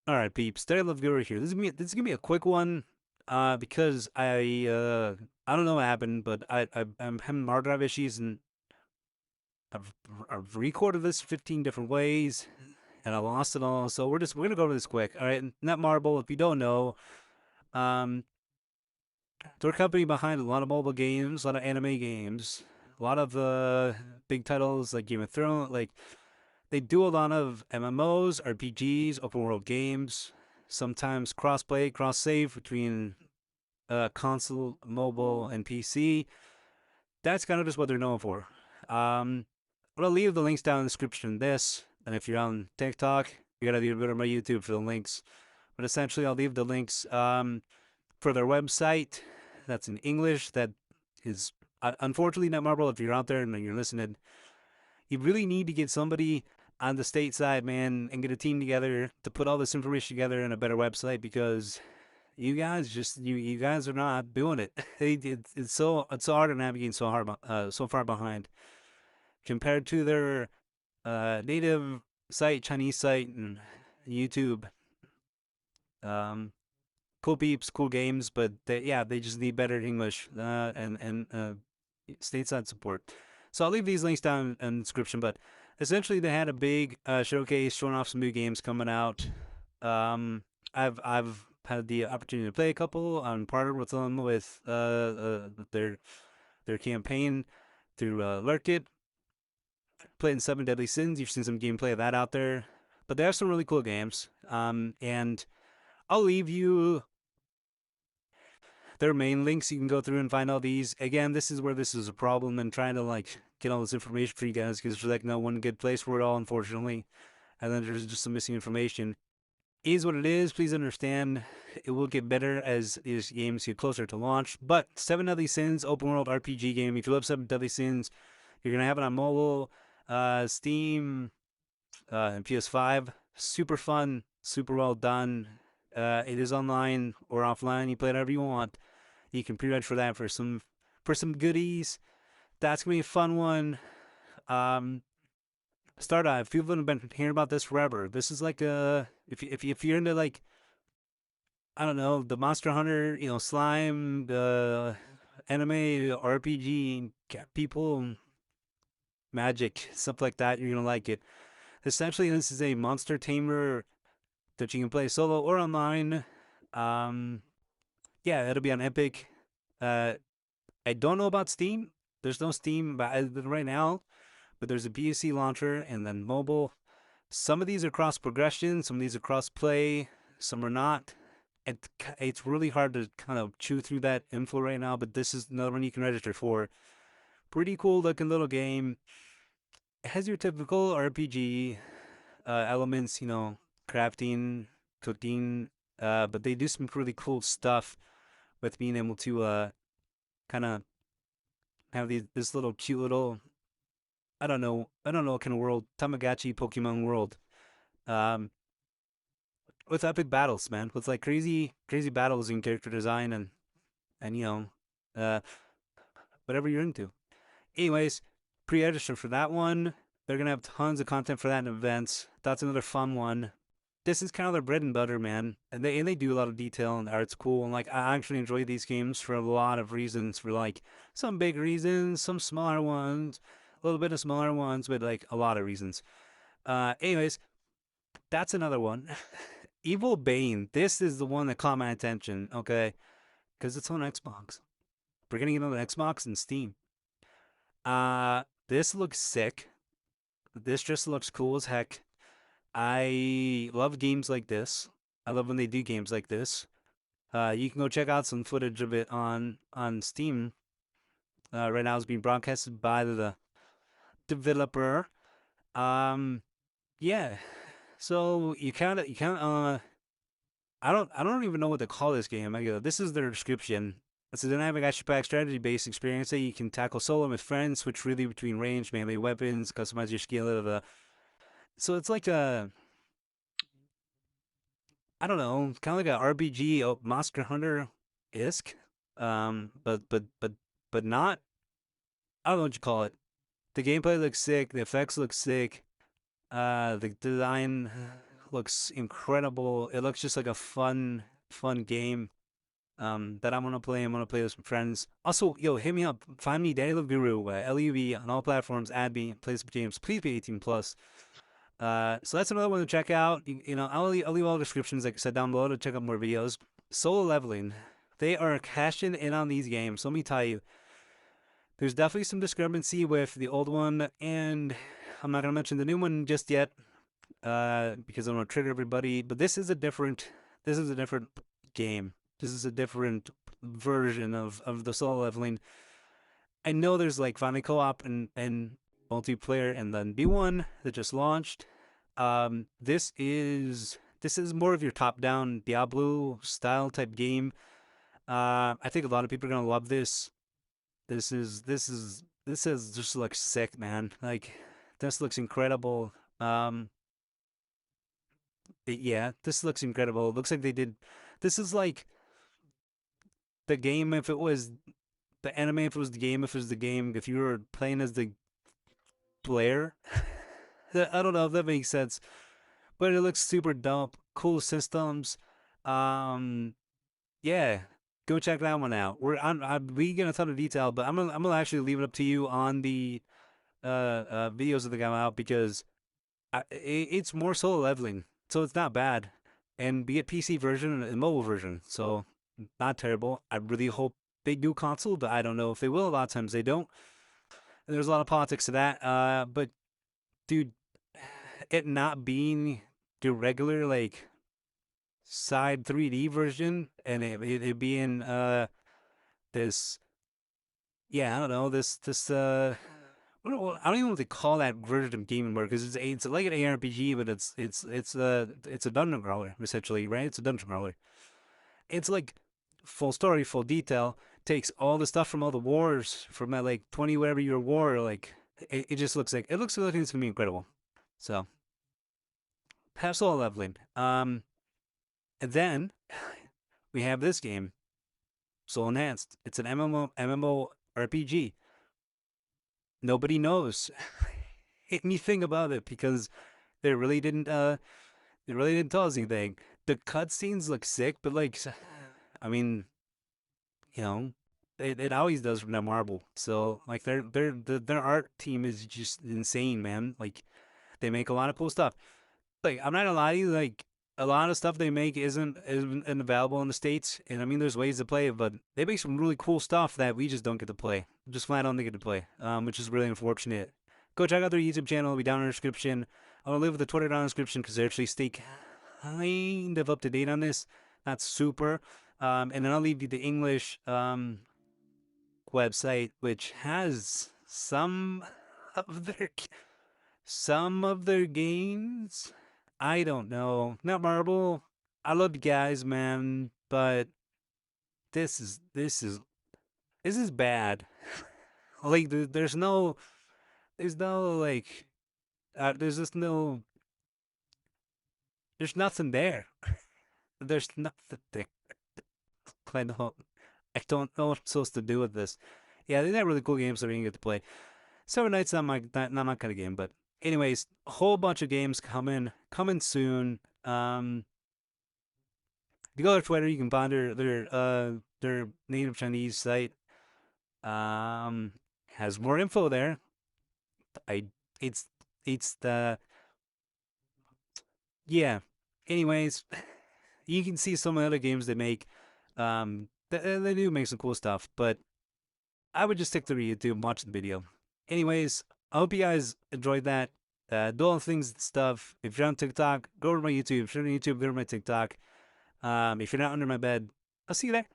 All right, peeps. Stay love viewer here. This is gonna be a quick one, because I don't know what happened, but I'm having hard drive issues, and I've recorded this 15 different ways, and I lost it all. So we're gonna go over this quick. All right, Netmarble. If you don't know, um, they're a company behind a lot of mobile games, a lot of anime games, a lot of big titles like Game of Thrones. Like they do a lot of MMOs, RPGs, open world games. Sometimes crossplay, cross save between console, mobile, and PC. That's kind of just what they're known for. I'll leave the links down in the description of this. And if you're on TikTok, you gotta go to my YouTube for the links. But essentially, I'll leave the links for their website. That's in English. That is unfortunately Netmarble. If you're out there and you're listening, you really need to get somebody on the state side, man, and get a team together to put all this information together in a better website because you guys are not doing it. It's so hard to navigate, so far behind compared to their native site, Chinese site, and YouTube. Um, cool peeps, cool games, but they just need better English and stateside support. So I'll leave these links down in the description. But essentially, they had a big showcase showing off some new games coming out. Um, I've had the opportunity to play a couple. I'm partnered with them with their campaign through Lurk It. Playing Seven Deadly Sins. You've seen some gameplay of that out there, but they have some really cool games. And I'll leave you their main links. You can go through and find all these. Again, this is where this is a problem and trying to like get all this information for you guys because there's like no one good place for it all, unfortunately. And then there's just some missing information. It is what it is. Please understand it will get better as these games get closer to launch. But Seven Deadly Sins, open world RPG game. If you love Seven Deadly Sins, you're gonna have it on mobile, Steam, and PS5. Super fun, super well done. It is online or offline. You play it however you want. You can pre-reg for that for some goodies. That's gonna be a fun one. Um, Stardive. People have been hearing about this forever. This is like a if you're into like I don't know the Monster Hunter, slime, the anime, RPG, cat people, magic, stuff like that. You're gonna like it. Essentially, this is a monster tamer that you can play solo or online. Um, yeah, it'll be on Epic. Uh, I don't know about Steam. There's no Steam right now, but there's a PC launcher and then mobile. Some of these are cross progression, some of these are cross play, some are not. It's really hard to kind of chew through that info right now, but this is another one you can register for. Pretty cool looking little game. It has your typical RPG elements, crafting, cooking, but they do some really cool stuff with being able to kind of have this little cute little I don't know what kind of world Tamagotchi Pokemon world um with epic battles, man, with like crazy battles in character design and uh whatever you're into. Anyways, pre-register for that one. They're gonna have tons of content for that in events. That's another fun one. This is kind of their bread and butter, man. And they do a lot of detail and the art's cool. And like I actually enjoy these games for a lot of reasons. For like some big reasons, some smaller ones, a little bit of smaller ones, but like a lot of reasons. Anyways, that's another one. Evil Bane. This is the one that caught my attention. Okay, because it's on Xbox. We're getting it on Xbox and Steam. This looks sick. This just looks cool as heck. I love games like this. I love when they do games like this. You can go check out some footage of it on Steam. Right now, it's being broadcasted by the developer. Um, yeah. So you kind of I don't even know what to call this game. This is their description. It's a dynamic action-packed strategy-based experience that you can tackle solo with friends, switch freely between range, melee weapons, customize your skill. So it's like a I don't know, kind of like a RPG, Monster Hunter isk, but not. I don't know what you call it. The gameplay looks sick. The effects look sick. The design looks incredible. It looks just like a fun game that I'm gonna play. I'm gonna play with some friends. Also, yo, hit me up. Find me Daniel Guru, LUV on all platforms. Add me. Play some games. Please be 18 plus. So that's another one to check out. I'll leave all the descriptions, like I said, down below to check out more videos. Solo leveling. They are cashing in on these games. So let me tell you, there's definitely some discrepancy with the old one, and I'm not gonna mention the new one just yet, because I don't want to trigger everybody. But this is a different game. This is a different version of the solo leveling. I know there's like finally co-op and multiplayer, and then B1 that just launched. This is more of your top-down Diablo style type game. I think a lot of people are gonna love this. This is just looks sick, man. Like this looks incredible. Yeah, this looks incredible. It looks like they did. This is like the game if it was the anime, if it was the game, if it was the game, if you were playing as the player. I don't know if that makes sense, but it looks super dope. Cool systems. Um, yeah, go check that one out. We get a ton of detail, but I'm gonna actually leave it up to you on the videos that come out because it's more solo leveling, so it's not bad, and be it PC version and mobile version, so not terrible. I really hope they do console, but I don't know if they will. A lot of times they don't. And there's a lot of politics to that. But dude, it not being the regular like side 3D version and it being this, yeah, I don't know, this I don't even know what they call that version of Game and More because it's like an ARPG, but it's a dungeon crawler essentially, right? It's a dungeon crawler. It's like full story, full detail. Takes all the stuff from all the wars from that like 20 whatever year war. Like it just looks like it's gonna be incredible. So pass all leveling. And then we have this game, Soul Enhanced. It's an MMO RPG. Nobody knows anything about it because they really didn't tell us anything. The cutscenes look sick, but like I mean, you know, it always does from Netmarble. So like their art team is just insane, man. Like they make a lot of cool stuff. Like I'm not gonna lie to you, like a lot of stuff they make isn't available in the States. And I mean there's ways to play it, but they make some really cool stuff that we just don't get to play. Just flat don't get to play. Which is really unfortunate. Go check out their YouTube channel, it'll be down in the description. I'll leave the Twitter down in the description because they actually stay kind of up to date on this. Not super. And then I'll leave you the English website, which has of their some of their games. I don't know. Netmarble. I love you guys, man, but this is bad. Like there's no like there's just no there's nothing there. There's nothing there. I don't I don't know what I'm supposed to do with this. Yeah, they're not really cool games that we can get to play. Seven Nights not my kind of game, but anyways, a whole bunch of games coming soon. If you go to Twitter, you can find their native Chinese site. Um, has more info there. I it's the yeah. Anyways, you can see some of the other games they make. They do make some cool stuff, but I would just stick to YouTube and watch the video. Anyways, I hope you guys enjoyed that. Do all the things and stuff. If you're on TikTok, go to my YouTube. If you're on YouTube, go to my TikTok. If you're not under my bed, I'll see you there.